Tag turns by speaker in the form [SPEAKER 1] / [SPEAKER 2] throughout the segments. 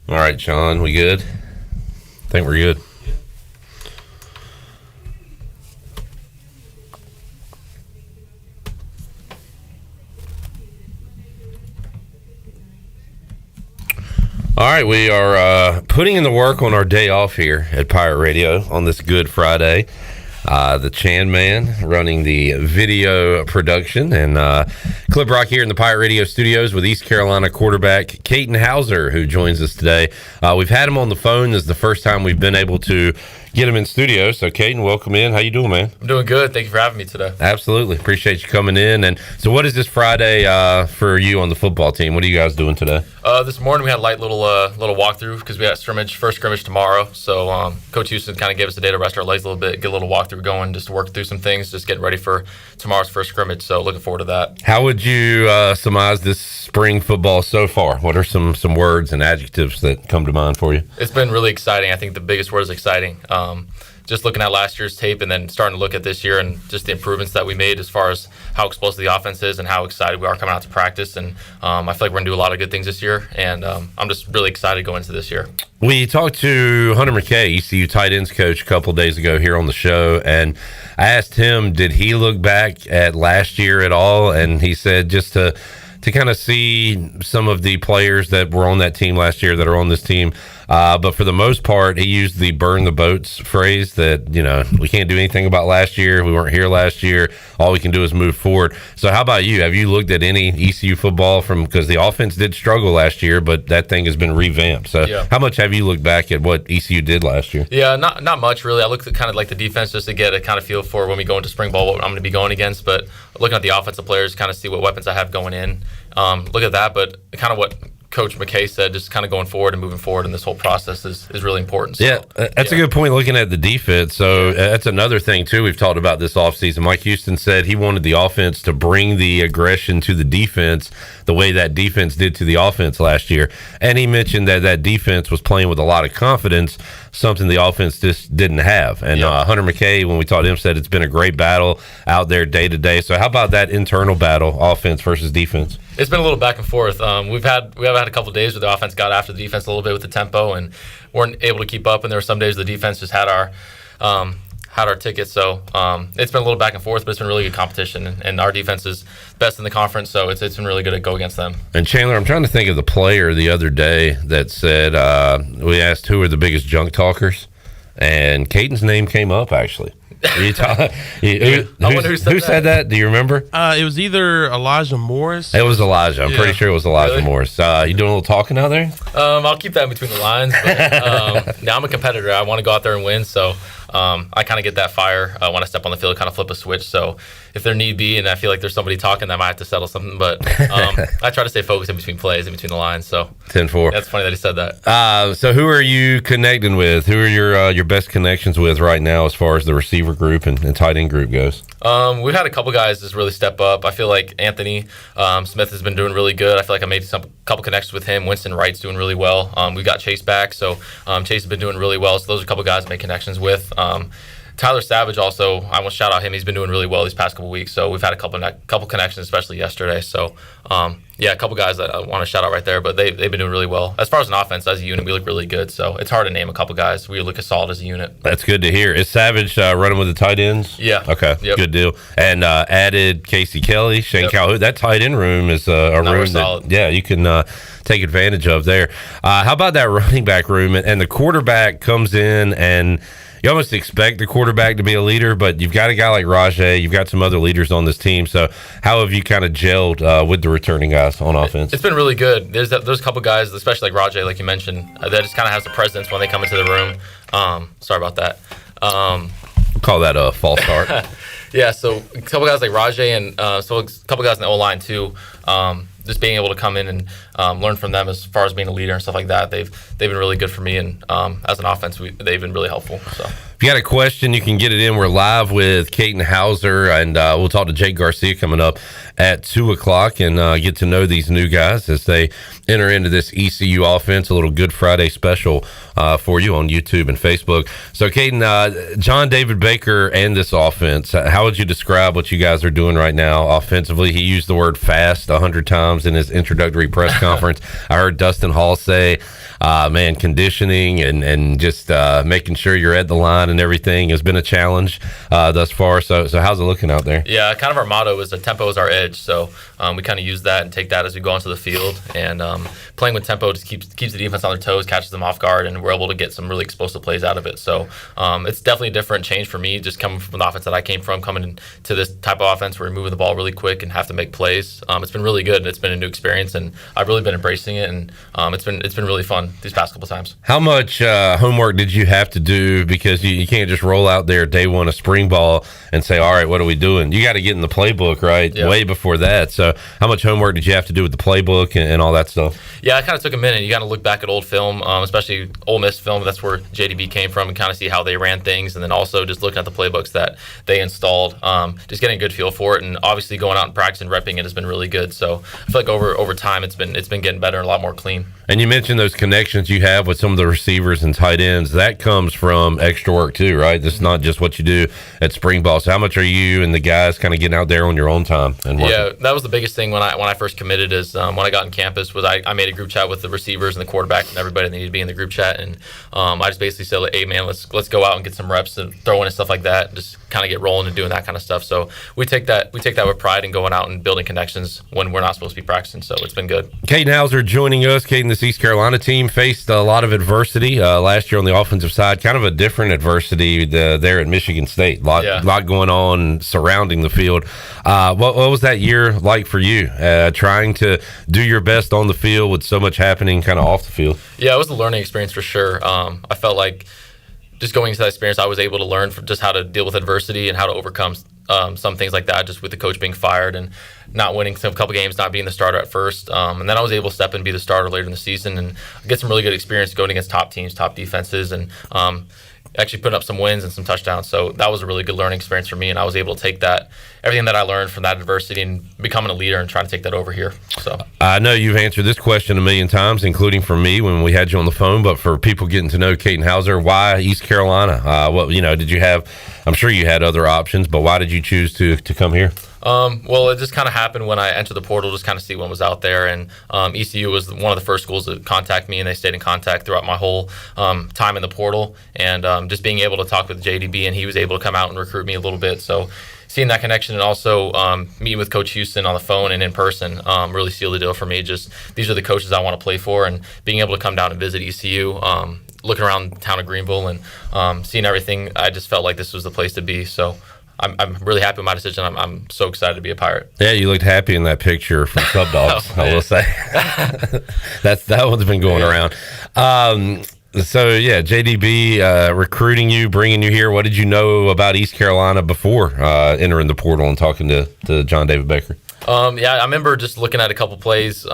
[SPEAKER 1] All right, Sean, we good? I think we're good. All right, we are putting in the work on our day off here at Pirate Radio on this Good Friday. The Chan Man running the video production, and Clip Rock here in the Pirate Radio studios with East Carolina quarterback Katin Hauser, who joins us today. We've had him on the phone. This is the first time we've been able to get him in studio. So, Katin, welcome in. How you doing, man?
[SPEAKER 2] I'm doing good. Thank you for having me today.
[SPEAKER 1] Absolutely. Appreciate you coming in. And so what is this Friday for you on the football team? What are you guys doing today?
[SPEAKER 2] This morning we had a light little walkthrough because we got first scrimmage tomorrow. So Coach Houston kind of gave us a day to rest our legs a little bit, get a little walkthrough going, just to work through some things, just getting ready for tomorrow's first scrimmage. So looking forward to that.
[SPEAKER 1] How would you surmise this spring football so far? What are some words and adjectives that come to mind for you?
[SPEAKER 2] It's been really exciting. I think the biggest word is exciting. Just looking at last year's tape and then starting to look at this year and just the improvements that we made as far as how explosive the offense is and how excited we are coming out to practice. And I feel like we're going to do a lot of good things this year. And I'm just really excited going into this year.
[SPEAKER 1] We talked to Hunter McKay, ECU tight ends coach, a couple of days ago here on the show. And I asked him, did he look back at last year at all? And he said just to kind of see some of the players that were on that team last year that are on this team. But for the most part, he used the burn the boats phrase that, we can't do anything about last year. We weren't here last year. All we can do is move forward. So how about you? Have you looked at any ECU football because the offense did struggle last year, but that thing has been revamped. So How much have you looked back at what ECU did last year?
[SPEAKER 2] Yeah, not much really. I looked at kind of like the defense just to get a kind of feel for when we go into spring ball, what I'm going to be going against. But looking at the offensive players, kind of see what weapons I have going in. Look at that, but kind of what Coach McKay said, just kind of going forward and moving forward in this whole process is really important. So,
[SPEAKER 1] that's a good point looking at the defense. So that's another thing, too, we've talked about this offseason. Mike Houston said he wanted the offense to bring the aggression to the defense the way that defense did to the offense last year. And he mentioned that defense was playing with a lot of confidence, something the offense just didn't have. And Hunter McKay, when we talked to him, said it's been a great battle out there day to day. So how about that internal battle, offense versus defense?
[SPEAKER 2] It's been a little back and forth. We've had a couple of days where the offense got after the defense a little bit with the tempo and weren't able to keep up. And there were some days the defense just had our ticket. So it's been a little back and forth, but it's been really good competition. And our defense is best in the conference, so it's been really good to go against them. And
[SPEAKER 1] Chandler, I'm trying to think of the player the other day that said we asked who are the biggest junk talkers, and Katin's name came up actually. Who said that? Do you remember?
[SPEAKER 3] It was either Elijah Morris.
[SPEAKER 1] It was Elijah. I'm pretty sure it was Elijah Morris. You doing a little talking out there?
[SPEAKER 2] I'll keep that in between the lines. But, I'm a competitor. I want to go out there and win. So I kind of get that fire when I step on the field, kind of flip a switch. So if there need be, and I feel like there's somebody talking, I might have to settle something. But I try to stay focused in between plays, in between the lines. So
[SPEAKER 1] 10-4.
[SPEAKER 2] That's funny that he said that.
[SPEAKER 1] So who are you connecting with? Who are your best connections with right now as far as the receiver group and tight end group goes?
[SPEAKER 2] We've had a couple guys just really step up. I feel like Anthony Smith has been doing really good. I feel like I made a couple connections with him. Winston Wright's doing really well. We got Chase back, so Chase has been doing really well. So those are a couple guys I made connections with. Tyler Savage also, I want to shout out him. He's been doing really well these past couple weeks. So we've had a couple connections, especially yesterday. So a couple guys that I want to shout out right there. But they've been doing really well. As far as an offense, as a unit, we look really good. So it's hard to name a couple guys. We look solid as a unit.
[SPEAKER 1] That's good to hear. Is Savage running with the tight ends?
[SPEAKER 2] Yeah.
[SPEAKER 1] Okay. Yep. Good deal. And added Casey Kelly, Shane Calhoun. That tight end room is a room that you can take advantage of there. How about that running back room? And the quarterback comes in and you almost expect the quarterback to be a leader, but you've got a guy like Rajay. You've got some other leaders on this team. So how have you kind of gelled with the returning guys on offense?
[SPEAKER 2] It's been really good. There's a couple guys, especially like Rajay, like you mentioned, that just kind of has the presence when they come into the room. Sorry about that.
[SPEAKER 1] Call that a false start.
[SPEAKER 2] Yeah, so a couple guys like Rajay and a couple guys in the O-line too. Just being able to come in and learn from them as far as being a leader and stuff like that, they've been really good for me, and as an offense, they've been really helpful. So
[SPEAKER 1] If you got a question, you can get it in. We're live with Katin Hauser, and we'll talk to Jake Garcia coming up at 2 o'clock and get to know these new guys as they enter into this ECU offense. A little Good Friday special for you on YouTube and Facebook. So, Katin, John David Baker and this offense, how would you describe what you guys are doing right now offensively? He used the word fast 100 times in his introductory press conference. I heard Dustin Hall say, conditioning and just making sure you're at the line and everything has been a challenge thus far. So how's it looking out there?
[SPEAKER 2] Yeah, kind of our motto is that tempo is our edge. So we kind of use that and take that as we go onto the field. And playing with tempo just keeps the defense on their toes, catches them off guard, and we're able to get some really explosive plays out of it. So it's definitely a different change for me, just coming from the offense that I came from, coming into this type of offense where we're moving the ball really quick and have to make plays. It's been really good, and it's been a new experience, and I've really been embracing it, and it's been really fun these past couple times.
[SPEAKER 1] How much homework did you have to do? Because you can't just roll out there day one of spring ball and say, all right, what are we doing? You got to get in the playbook, right? Yeah. Way before that. So how much homework did you have to do with the playbook and all that stuff?
[SPEAKER 2] Yeah, it kind of took a minute. You got to look back at old film, especially Ole Miss film. That's where JDB came from, and kind of see how they ran things. And then also just looking at the playbooks that they installed, just getting a good feel for it. And obviously going out and practicing, repping it has been really good. So I feel like over time it's been getting better and a lot more clean.
[SPEAKER 1] And you mentioned those connections you have with some of the receivers and tight ends. That comes from extra work too, right? This is not just what you do at spring ball. So how much are you and the guys kind of getting out there on your own time and working?
[SPEAKER 2] Yeah, that was the biggest thing when I first committed is when I got on campus was I made a group chat with the receivers and the quarterback and everybody that needed to be in the group chat. And I just basically said, hey, man, let's go out and get some reps and throw in and stuff like that. Just kind of get rolling and doing that kind of stuff. So we take that with pride and going out and building connections when we're not supposed to be practicing. So it's been good.
[SPEAKER 1] Katin Hauser joining us. Katin, this East Carolina team faced a lot of adversity last year on the offensive side, kind of a different adversity there at Michigan State. A lot going on surrounding the field. What was that year like for you, trying to do your best on the field with so much happening kind of off the field?
[SPEAKER 2] Yeah, it was a learning experience for sure. I felt like just going into that experience, I was able to learn just how to deal with adversity and how to overcome some things like that, just with the coach being fired and not winning a couple games, not being the starter at first. And then I was able to step in and be the starter later in the season and get some really good experience going against top teams, top defenses, and actually putting up some wins and some touchdowns. So that was a really good learning experience for me, and I was able to take everything that I learned from that adversity and becoming a leader and trying to take that over here. So
[SPEAKER 1] I know you've answered this question a million times, including for me when we had you on the phone, but for people getting to know Katin Hauser, why East Carolina? Did you have, I'm sure you had other options, but why did you choose to come here?
[SPEAKER 2] Well, it just kind of happened when I entered the portal, just kind of see what was out there. And ECU was one of the first schools to contact me, and they stayed in contact throughout my whole time in the portal. And just being able to talk with JDB, and he was able to come out and recruit me a little bit. So seeing that connection and also meeting with Coach Houston on the phone and in person really sealed the deal for me. Just these are the coaches I want to play for, and being able to come down and visit ECU, looking around the town of Greenville and seeing everything, I just felt like this was the place to be. So I'm really happy with my decision. I'm so excited to be a Pirate.
[SPEAKER 1] Yeah, you looked happy in that picture from Sub Dogs, I will say. that one's been going around. So, yeah, JDB recruiting you, bringing you here. What did you know about East Carolina before entering the portal and talking to John David Baker?
[SPEAKER 2] I remember just looking at a couple plays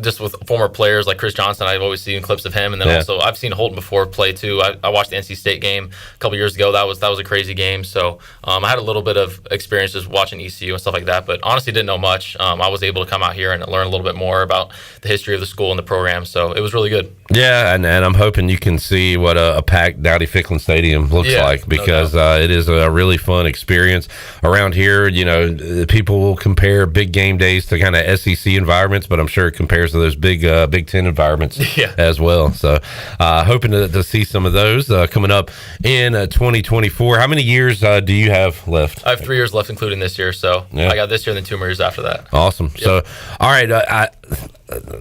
[SPEAKER 2] just with former players like Chris Johnson. I've always seen clips of him, and then also I've seen Holton before play too. I watched the NC State game a couple years ago. That was a crazy game. So I had a little bit of experience just watching ECU and stuff like that, but honestly didn't know much. I was able to come out here and learn a little bit more about the history of the school and the program. So it was really good.
[SPEAKER 1] Yeah, and I'm hoping you can see what a packed Dowdy-Ficklin Stadium looks like, because it is a really fun experience around here. You know, people will compare big game days to kind of SEC environments, but I'm sure it compares to those big Big Ten environments as well. So hoping to see some of those coming up in 2024. How many years do you have left?
[SPEAKER 2] I have 3 years left, including this year. So I got this year and then 2 more years after that.
[SPEAKER 1] Awesome. Yep. So, all right,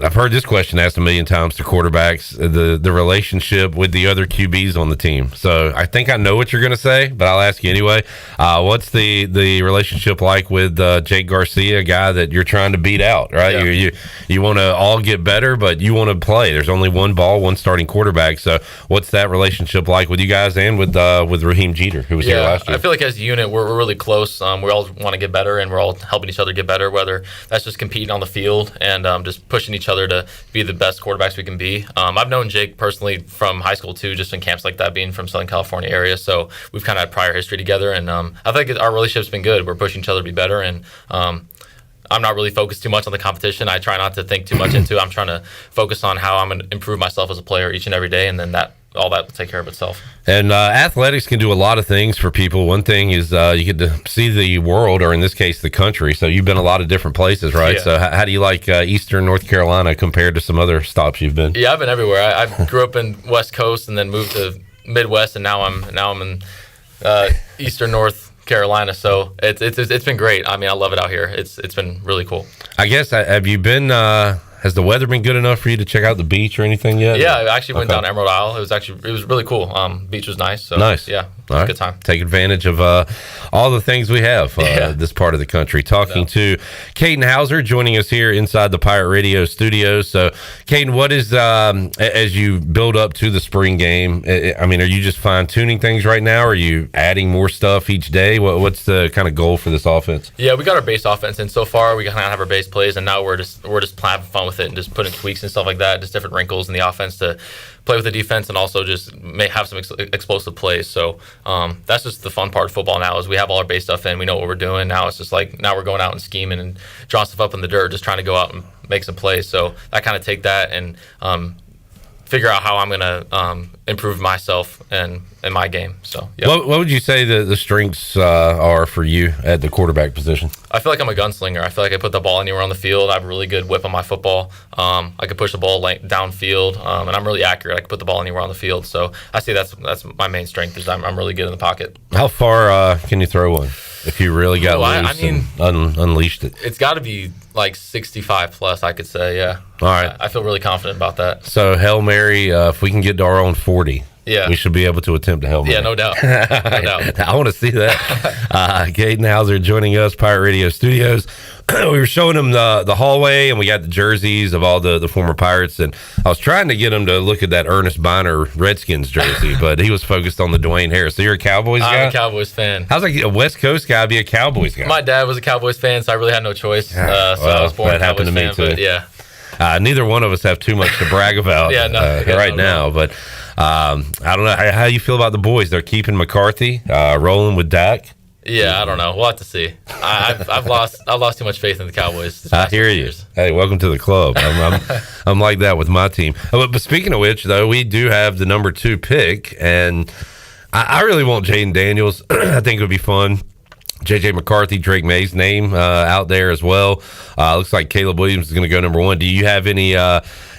[SPEAKER 1] I've heard this question asked a million times to quarterbacks, the relationship with the other QBs on the team. So I think I know what you're going to say, but I'll ask you anyway. What's the relationship like with Jake Garcia, a guy that you're trying to beat out, right? Yeah. You want to all get better, but you want to play. There's only one ball, one starting quarterback. So what's that relationship like with you guys and with Raheem Jeter, who was here last year?
[SPEAKER 2] I feel like as a unit, we're really close. We all want to get better, and we're all helping each other get better, whether that's just competing on the field and just pushing each other to be the best quarterbacks we can be. I've known Jake personally from high school too, just in camps like that, being from Southern California area. So we've kind of had prior history together, and I think our relationship's been good. We're pushing each other to be better, and I'm not really focused too much on the competition. I try not to think too much into it. I'm trying to focus on how I'm going to improve myself as a player each and every day, and then all that will take care of itself.
[SPEAKER 1] And athletics can do a lot of things for people. One thing is you get to see the world, or in this case, the country. So you've been a lot of different places, right?
[SPEAKER 2] Yeah.
[SPEAKER 1] So how do you like Eastern North Carolina compared to some other stops you've been?
[SPEAKER 2] Yeah, I've been everywhere. I grew up in West Coast and then moved to Midwest, and now I'm in Eastern North Carolina. So it's been great. I mean, I love it out here. It's been really cool.
[SPEAKER 1] I guess, have you been has the weather been good enough for you to check out the beach or anything yet?
[SPEAKER 2] Yeah, I actually went down Emerald Isle. It was really cool. Beach was nice. So,
[SPEAKER 1] nice.
[SPEAKER 2] Yeah, it was a good time.
[SPEAKER 1] Take advantage of all the things we have this part of the country. Talking to Katin Hauser, joining us here inside the Pirate Radio studios. So, Katin, what is as you build up to the spring game? I mean, are you just fine tuning things right now? Or are you adding more stuff each day? What's the kind of goal for this offense?
[SPEAKER 2] Yeah, we got our base offense, and so far we kind of have our base plays, and now we're just having fun with it and just putting tweaks and stuff like that, just different wrinkles in the offense to play with the defense, and also just have some explosive plays. So that's just the fun part of football now, is we have all our base stuff in, we know what we're doing. Now it's just like, now we're going out and scheming and drawing stuff up in the dirt, just trying to go out and make some plays. So I kind of take that and figure out how I'm going to improve myself and my game. So yeah.
[SPEAKER 1] What would you say the strengths are for you at the quarterback position?
[SPEAKER 2] I feel like I'm a gunslinger. I feel like I put the ball anywhere on the field. I have a really good whip on my football. I can push the ball downfield, and I'm really accurate. I can put the ball anywhere on the field. So I say that's my main strength, is I'm really good in the pocket.
[SPEAKER 1] How far can you throw one if you really got loose and unleashed it?
[SPEAKER 2] It's got to be like 65 plus, I could say. Yeah.
[SPEAKER 1] All right.
[SPEAKER 2] I feel really confident about that.
[SPEAKER 1] So Hail Mary, if we can get to our own 40.
[SPEAKER 2] Yeah,
[SPEAKER 1] we should be able to attempt a Hail Mary.
[SPEAKER 2] Yeah, no doubt. No doubt.
[SPEAKER 1] I want to see that. Katin Hauser joining us, Pirate Radio Studios. We were showing him the hallway, and we got the jerseys of all the former Pirates, and I was trying to get him to look at that Ernest Biner Redskins jersey, but he was focused on the Dwayne Harris. So you're a Cowboys guy?
[SPEAKER 2] I'm a Cowboys fan.
[SPEAKER 1] How's like a West Coast guy be a Cowboys guy?
[SPEAKER 2] My dad was a Cowboys fan, so I really had no choice. So I was born a Cowboys fan, but yeah.
[SPEAKER 1] Neither one of us have too much to brag about now, but I don't know how you feel about the boys. They're keeping McCarthy, rolling with Dak.
[SPEAKER 2] Yeah, I don't know. We'll have to see. I've lost too much faith in the Cowboys.
[SPEAKER 1] I hear you. Hey, welcome to the club. I'm like that with my team. But speaking of which, though, we do have the number 2 pick, and I really want Jaden Daniels. I think it would be fun. J.J. McCarthy, Drake May's name out there as well. Looks like Caleb Williams is going to go number 1. Do you have any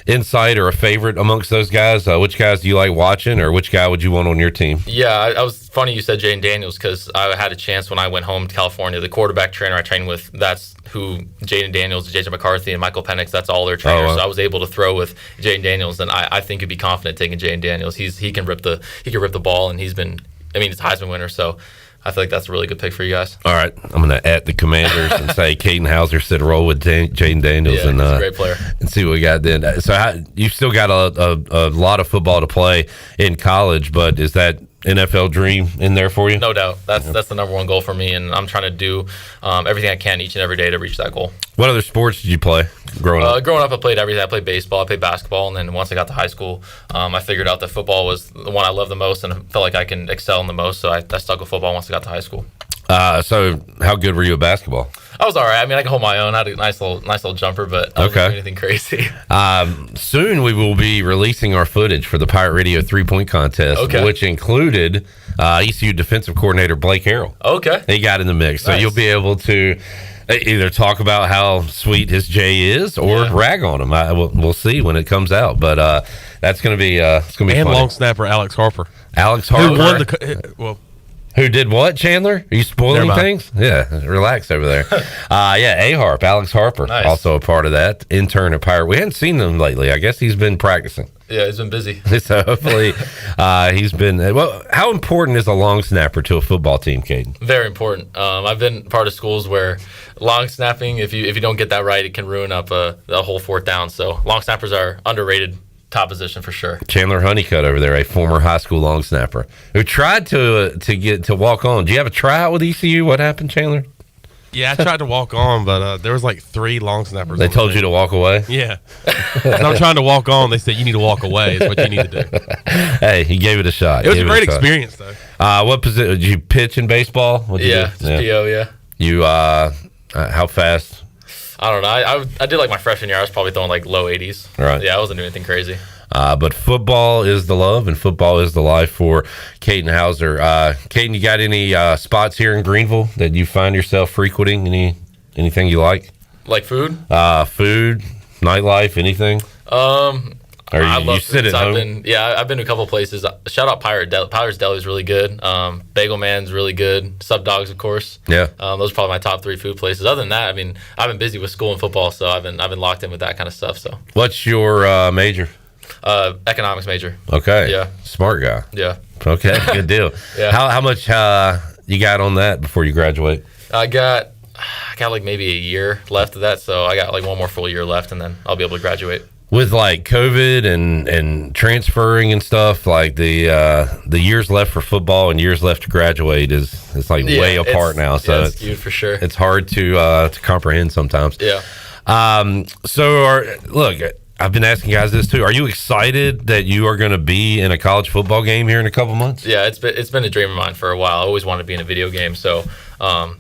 [SPEAKER 1] insight or a favorite amongst those guys? Which guys do you like watching, or which guy would you want on your team?
[SPEAKER 2] Yeah, I was funny you said Jaden Daniels, because I had a chance when I went home to California. The quarterback trainer I trained with, that's who Jaden Daniels, J.J. McCarthy, and Michael Penix, that's all their trainers. So I was able to throw with Jaden Daniels, and I think you'd be confident taking Jaden Daniels. He can rip the ball, and he's a Heisman winner, so I feel like that's a really good pick for you guys.
[SPEAKER 1] All right. I'm going to at the Commanders and say Katin Hauser said roll with Jaden Daniels.
[SPEAKER 2] Yeah, he's a great player.
[SPEAKER 1] And see what we got then. So you've still got a lot of football to play in college, but is that NFL dream in there for you?
[SPEAKER 2] No doubt. That's the number 1 goal for me, and I'm trying to do everything I can each and every day to reach that goal.
[SPEAKER 1] What other sports did you play growing up?
[SPEAKER 2] Growing up, I played everything. I played baseball, I played basketball, and then once I got to high school, I figured out that football was the one I loved the most and felt like I can excel in the most, so I stuck with football once I got to high school.
[SPEAKER 1] So how good were you at basketball?
[SPEAKER 2] I was all right. I mean, I could hold my own. I had a nice little jumper, but I wasn't doing anything crazy.
[SPEAKER 1] Soon we will be releasing our footage for the Pirate Radio 3-point contest, which included ECU defensive coordinator Blake Harrell.
[SPEAKER 2] Okay.
[SPEAKER 1] He got in the mix. So you'll be able to either talk about how sweet his J is or rag on him. We'll see when it comes out. But that's going to be it's going to be
[SPEAKER 3] and
[SPEAKER 1] funny.
[SPEAKER 3] long snapper Alex Harper.
[SPEAKER 1] Alex Harper.
[SPEAKER 3] Who won the
[SPEAKER 1] Who did what, Chandler? Are you spoiling things? Yeah, relax over there. A-Harp, Alex Harper, also a part of that. Intern at Pirate. We hadn't seen him lately. I guess he's been practicing.
[SPEAKER 2] Yeah, he's been busy.
[SPEAKER 1] So hopefully he's been... Well, how important is a long snapper to a football team, Katin?
[SPEAKER 2] Very important. I've been part of schools where long snapping, if you don't get that right, it can ruin up a whole 4th down. So long snappers are underrated. Top position for sure.
[SPEAKER 1] Chandler Honeycutt over there, a former high school long snapper who tried to walk on. Do you have a tryout with ECU? What happened, Chandler?
[SPEAKER 3] Yeah, I tried to walk on, but there was like 3 long snappers.
[SPEAKER 1] They told you to walk away?
[SPEAKER 3] Yeah. As I'm trying to walk on, they said, you need to walk away is what you need to do.
[SPEAKER 1] Hey, he gave it a shot.
[SPEAKER 3] It was a great experience, though.
[SPEAKER 1] What position? Did you pitch in baseball?
[SPEAKER 2] Just PO, yeah.
[SPEAKER 1] You, how fast?
[SPEAKER 2] I don't know. I did like my freshman year. I was probably throwing like low 80s.
[SPEAKER 1] Right.
[SPEAKER 2] Yeah, I wasn't doing anything crazy.
[SPEAKER 1] But football is the love and football is the life for Katin Hauser. Katin, you got any spots here in Greenville that you find yourself frequenting? Anything you like?
[SPEAKER 2] Like food?
[SPEAKER 1] Food, nightlife, anything? Or you sit at home?
[SPEAKER 2] I've been to a couple places. Shout out Pirate Deli. Pirate's Deli is really good. Bagel Man's really good. Sub Dogs, of course.
[SPEAKER 1] Yeah.
[SPEAKER 2] Those are probably my top 3 food places. Other than that, I mean, I've been busy with school and football, so I've been locked in with that kind of stuff. So.
[SPEAKER 1] What's your major?
[SPEAKER 2] Economics major.
[SPEAKER 1] Okay.
[SPEAKER 2] Yeah.
[SPEAKER 1] Smart guy.
[SPEAKER 2] Yeah.
[SPEAKER 1] Okay. Good deal.
[SPEAKER 2] Yeah.
[SPEAKER 1] How much you got on that before you graduate?
[SPEAKER 2] I got like maybe a year left of that, so I got like one more full year left, and then I'll be able to graduate.
[SPEAKER 1] With like COVID and transferring and stuff, like the years left for football and years left to graduate it's like way apart now. So
[SPEAKER 2] it's skewed for sure.
[SPEAKER 1] It's hard to comprehend sometimes.
[SPEAKER 2] Yeah.
[SPEAKER 1] Look, I've been asking guys this too. Are you excited that you are going to be in a college football game here in a couple months?
[SPEAKER 2] Yeah, it's been a dream of mine for a while. I always wanted to be in a video game. So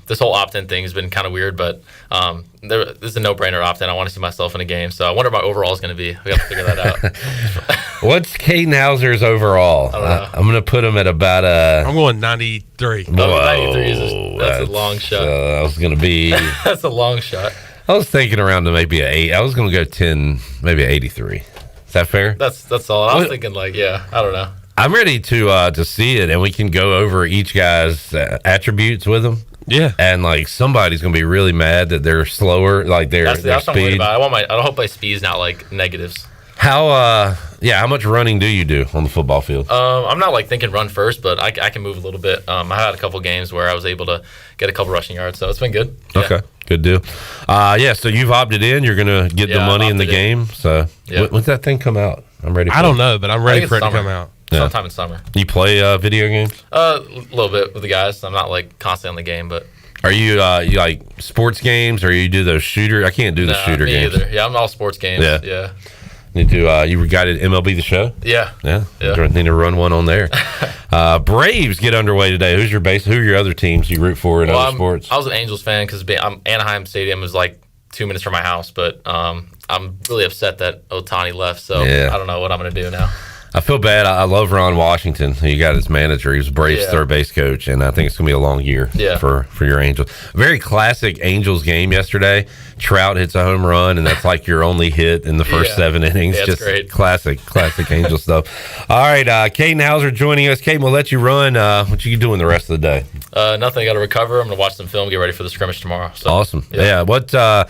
[SPEAKER 2] this whole opt-in thing has been kind of weird, but this is a no-brainer opt-in. I want to see myself in a game. So I wonder what my overall is going to be. We got to figure that out.
[SPEAKER 1] What's Katin Hauser's overall?
[SPEAKER 2] I don't know.
[SPEAKER 1] I'm going to put him at about
[SPEAKER 3] I'm going 93.
[SPEAKER 1] Whoa,
[SPEAKER 2] 93 that's a long shot.
[SPEAKER 1] I was going to be.
[SPEAKER 2] That's a long shot.
[SPEAKER 1] I was thinking around to maybe an 8. I was going to go 10, maybe 83. Is that fair?
[SPEAKER 2] That's all. I was thinking I don't know.
[SPEAKER 1] I'm ready to see it, and we can go over each guy's attributes with them.
[SPEAKER 3] Yeah,
[SPEAKER 1] and like somebody's going to be really mad that they're slower, like their
[SPEAKER 2] that's what I'm worried
[SPEAKER 1] speed.
[SPEAKER 2] about. I hope my speed's not like negatives.
[SPEAKER 1] How much running do you do on the football field?
[SPEAKER 2] I'm not like thinking run first, but I can move a little bit. I had a couple games where I was able to get a couple rushing yards, so it's been good. Yeah.
[SPEAKER 1] Okay, good deal. So you've opted in. You're going to get the money in the game. So when's that thing come out? I'm ready.
[SPEAKER 3] I don't know, but I'm ready for it to come out.
[SPEAKER 2] Sometime in summer.
[SPEAKER 1] You play video games?
[SPEAKER 2] A little bit with the guys. I'm not like constantly on the game, but.
[SPEAKER 1] Are you you like sports games, or you do those shooter? I can't do the shooter games.
[SPEAKER 2] Either. Yeah, I'm all sports games. Yeah.
[SPEAKER 1] Need to you guided MLB The Show?
[SPEAKER 2] Yeah.
[SPEAKER 1] Need to run one on there. Braves get underway today. Who are your other teams you root for in other sports?
[SPEAKER 2] I was an Angels fan because Anaheim Stadium was like 2 minutes from my house, but I'm really upset that Ohtani left, so I don't know what I'm going to do now.
[SPEAKER 1] I feel bad. I love Ron Washington. He got his manager. He was Braves third base coach, and I think it's going to be a long year for your Angels. Very classic Angels game yesterday. Trout hits a home run, and that's like your only hit in the first 7 innings.
[SPEAKER 2] Yeah,
[SPEAKER 1] just
[SPEAKER 2] great.
[SPEAKER 1] classic Angel stuff. All right, Katin Hauser joining us. Katin, we'll let you run. What you doing the rest of the day?
[SPEAKER 2] Nothing. I got to recover. I'm going to watch some film, get ready for the scrimmage tomorrow. So,
[SPEAKER 1] awesome. Yeah. What? I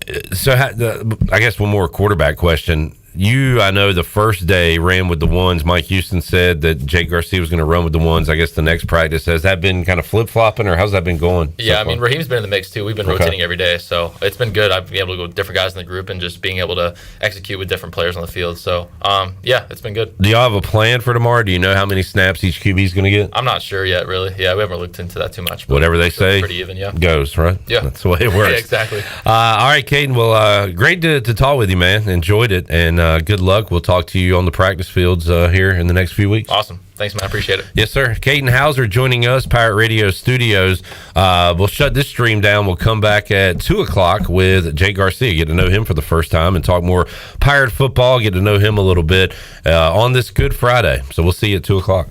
[SPEAKER 1] guess one more quarterback question. I know the first day ran with the ones. Mike Houston said that Jake Garcia was going to run with the ones. I guess the next practice. Has that been kind of flip-flopping, or how's that been going?
[SPEAKER 2] Yeah, I mean, Raheem's been in the mix too. We've been rotating every day, so it's been good. I've been able to go with different guys in the group and just being able to execute with different players on the field. So, it's been good.
[SPEAKER 1] Do y'all have a plan for tomorrow? Do you know how many snaps each QB is going to get?
[SPEAKER 2] I'm not sure yet, really. Yeah, we haven't looked into that too much.
[SPEAKER 1] Whatever they say,
[SPEAKER 2] pretty even,
[SPEAKER 1] goes, right?
[SPEAKER 2] Yeah.
[SPEAKER 1] That's the way it works.
[SPEAKER 2] Yeah, exactly.
[SPEAKER 1] All right, Katin. Well, great to talk with you, man. Enjoyed it, and good luck. We'll talk to you on the practice fields here in the next few weeks.
[SPEAKER 2] Awesome. Thanks, man. I appreciate it.
[SPEAKER 1] Yes, sir. Katin Hauser joining us, Pirate Radio Studios. We'll shut this stream down. We'll come back at 2 o'clock with Jake Garcia. Get to know him for the first time and talk more Pirate football. Get to know him a little bit on this Good Friday. So we'll see you at 2 o'clock.